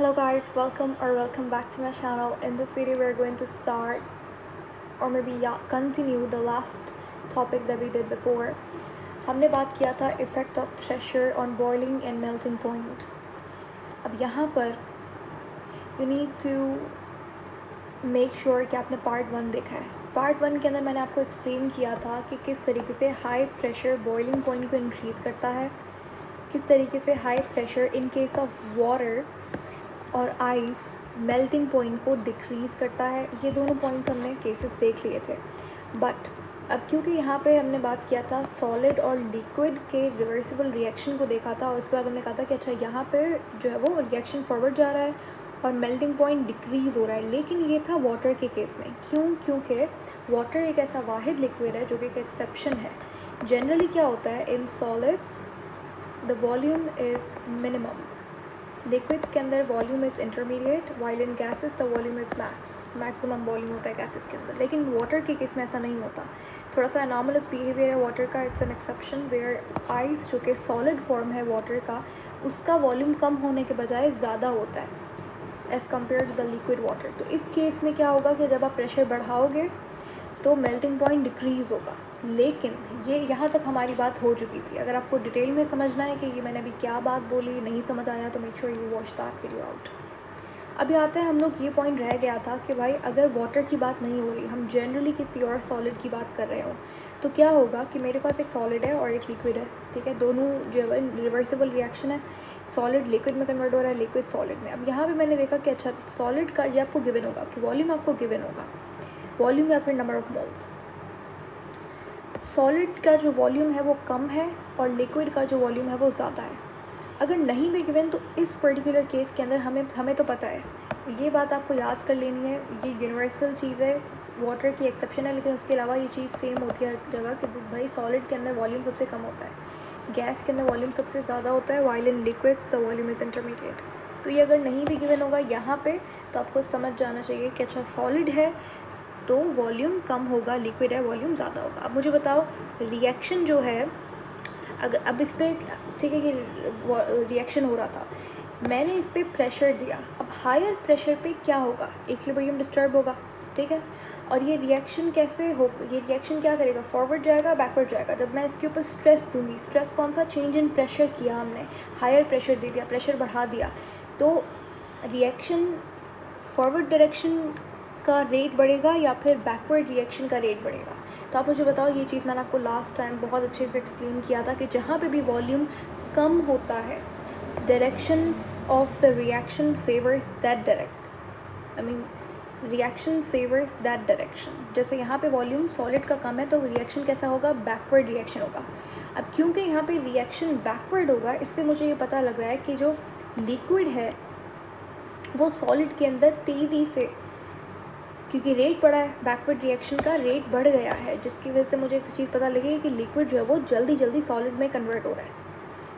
Hello guys, welcome back to my channel. In this video we are going to start or maybe continue the last topic that we did before. हमने बात किया था effect of pressure on boiling and melting point. अब यहाँ पर you need to make sure कि आपने part 1 देखा है. पार्ट 1 के अंदर मैंने आपको एक्सप्लेन किया था कि किस तरीके से हाई प्रेशर बॉइलिंग पॉइंट को इंक्रीज़ करता है, किस तरीके से high pressure in case of water और आइस मेल्टिंग पॉइंट को डिक्रीज़ करता है. ये दोनों पॉइंट्स हमने केसेस देख लिए थे. बट अब क्योंकि यहाँ पे हमने बात किया था सॉलिड और लिक्विड के रिवर्सिबल रिएक्शन को देखा था और उसके बाद हमने कहा था कि अच्छा यहाँ पे जो है वो रिएक्शन फॉरवर्ड जा रहा है और मेल्टिंग पॉइंट डिक्रीज़ हो रहा है. लेकिन ये था वाटर के केस में. क्योंकि वाटर एक ऐसा वाहिद लिक्विड है जो कि एक एक्सेप्शन है. जनरली क्या होता है, in solids the volume is minimum. Liquids के अंदर volume is intermediate, while in gases the volume is maximum volume होता है गैसेस के अंदर. लेकिन वाटर के केस में ऐसा नहीं होता. थोड़ा सा एनॉमलस बिहेवियर है वाटर का. It's an exception where ice जो कि सॉलिड फॉर्म है वाटर का, उसका वॉल्यूम कम होने के बजाय ज़्यादा होता है as compare to the liquid water. तो इस केस में क्या होगा कि जब आप प्रेशर बढ़ाओगे तो मेल्टिंग पॉइंट डिक्रीज़ होगा. लेकिन ये यहाँ तक हमारी बात हो चुकी थी. अगर आपको डिटेल में समझना है कि ये मैंने अभी क्या बात बोली, नहीं समझ आया, तो make sure you watch that video out. अभी आते हैं हम लोग, ये पॉइंट रह गया था कि भाई अगर वाटर की बात नहीं हो रही, हम जनरली किसी और सॉलिड की बात कर रहे हो, तो क्या होगा कि मेरे पास एक सॉलिड है और एक लिक्विड है. ठीक है, दोनों जो है रिवर्सिबल रिएक्शन है. सॉलिड लिक्विड में कन्वर्ट हो रहा है, लिक्विड सॉलिड में. अब यहाँ पे मैंने देखा कि अच्छा सॉलिड का ये आपको गिवन होगा कि वॉल्यूम आपको गिवन होगा, वॉल्यूम या फिर नंबर ऑफ मोल्स. सॉलिड का जो वॉल्यूम है वो कम है और लिक्विड का जो वॉल्यूम है वो ज़्यादा है. अगर नहीं भी गिवन तो इस पर्टिकुलर केस के अंदर हमें तो पता है, ये बात आपको याद कर लेनी है. ये यूनिवर्सल चीज़ है, वाटर की एक्सेप्शन है, लेकिन उसके अलावा ये चीज़ सेम होती है हर जगह कि भाई सॉलिड के अंदर वॉल्यूम सबसे कम होता है, गैस के अंदर वॉल्यूम सबसे ज़्यादा होता है, while in liquids the volume is intermediate. तो ये अगर नहीं भी गिवन होगा यहाँ पे तो आपको समझ जाना चाहिए कि अच्छा सॉलिड है तो वॉल्यूम कम होगा, लिक्विड है वॉल्यूम ज़्यादा होगा. अब मुझे बताओ रिएक्शन जो है, अगर अब इस पर ठीक है कि रिएक्शन हो रहा था, मैंने इस पर प्रेशर दिया. अब हायर प्रेशर पे क्या होगा, इक्विलिब्रियम डिस्टर्ब होगा. ठीक है, और ये रिएक्शन कैसे हो, ये रिएक्शन क्या करेगा, फॉरवर्ड जाएगा बैकवर्ड जाएगा. जब मैं इसके ऊपर स्ट्रेस दूंगी, स्ट्रेस कौन सा, चेंज इन प्रेशर किया हमने, हायर प्रेशर दे दिया, प्रेशर बढ़ा दिया, तो रिएक्शन फॉरवर्ड डायरेक्शन का रेट बढ़ेगा या फिर बैकवर्ड रिएक्शन का रेट बढ़ेगा. तो आप मुझे बताओ, ये चीज़ मैंने आपको लास्ट टाइम बहुत अच्छे से एक्सप्लेन किया था कि जहाँ पे भी वॉल्यूम कम होता है, direction of the reaction favours that reaction favours that direction. जैसे यहाँ पे वॉल्यूम सॉलिड का कम है तो रिएक्शन कैसा होगा, बैकवर्ड रिएक्शन होगा. अब क्योंकि यहाँ पे रिएक्शन बैकवर्ड होगा, इससे मुझे ये पता लग रहा है कि जो लिक्विड है वो सॉलिड के अंदर तेज़ी से, क्योंकि रेट बढ़ा है, बैकवर्ड रिएक्शन का रेट बढ़ गया है, जिसकी वजह से मुझे एक चीज़ पता लगी कि लिक्विड जो है वो जल्दी जल्दी सॉलिड में कन्वर्ट हो रहा है.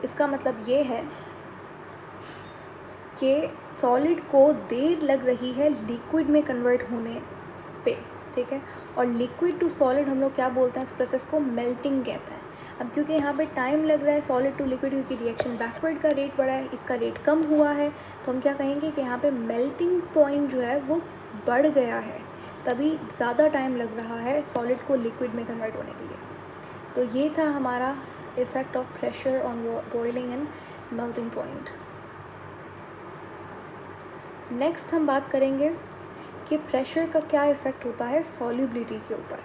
इसका मतलब ये है कि सॉलिड को देर लग रही है लिक्विड में कन्वर्ट होने पे. ठीक है, और लिक्विड टू सॉलिड हम लोग क्या बोलते हैं, इस प्रोसेस को मेल्टिंग कहते हैं. अब क्योंकि यहाँ पे टाइम लग रहा है सॉलिड टू लिक्विड, क्योंकि रिएक्शन बैकवर्ड का रेट बढ़ा है, इसका रेट कम हुआ है, तो हम क्या कहेंगे कि यहाँ पे मेल्टिंग पॉइंट जो है वो बढ़ गया है, तभी ज़्यादा टाइम लग रहा है सॉलिड को लिक्विड में कन्वर्ट होने के लिए. तो ये था हमारा effect of pressure on boiling and melting point. Next हम बात करेंगे कि प्रेशर का क्या इफ़ेक्ट होता है सॉल्युबिलिटी के ऊपर.